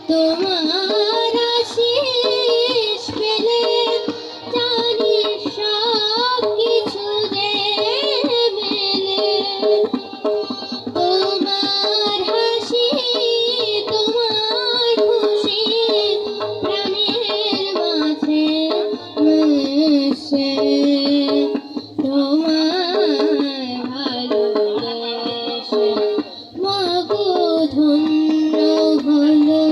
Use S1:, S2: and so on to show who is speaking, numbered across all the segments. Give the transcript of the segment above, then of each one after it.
S1: তোমার আশিস পেলে জানি সব কিছু যে মেলে। তোমার হাসি তোমার খুশি প্রাণের মাঝে মিশে। তোমায় ভালোবেসে মাগো ধন্য হলো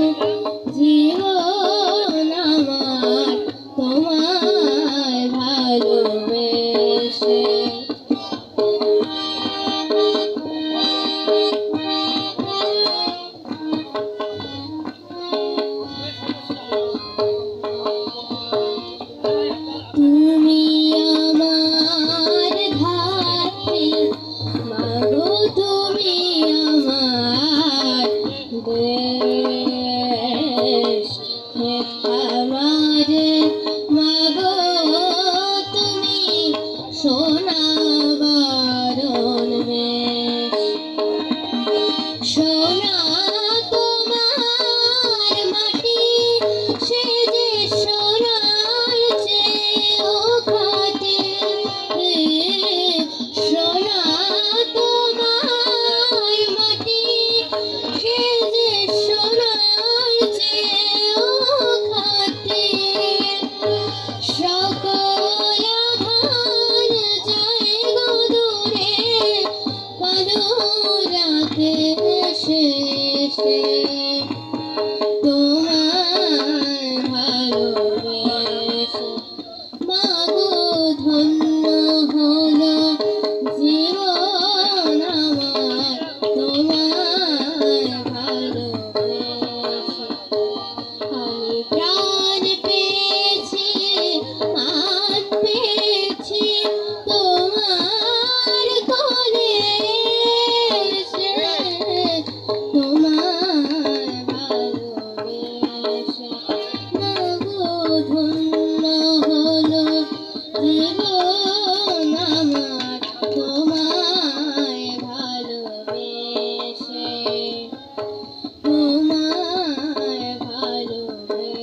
S1: জীবন আমার, তোমায় ভালোবেসে। তুমি আমার ধাত্রী মাগো, তুমি আমার দেশ। আমার মাগো তুমি সোনা বরণ বেশ। সোনা তোমার মাটি সে যে সোনার চেয়েও খাঁটি। সোনা তোমার মাটি সে যে সোনার চেয়েও খাঁটি। সকল আধার যায় গো দূরে কালো রাতের শেষে। তোমায় ভালোবেসে মাগো ধন্য হলো জীবন আমার, তোমায় ভালোবেসে। আমি প্রাণ পেয়েছি মান পেয়েছি তোমার কোলে এসে। তোমায় ভালোবেসে মাগো ধন্য হলো জীবন আমার, তোমায় ভালোবেসে। তোমায় ভালোবেসে।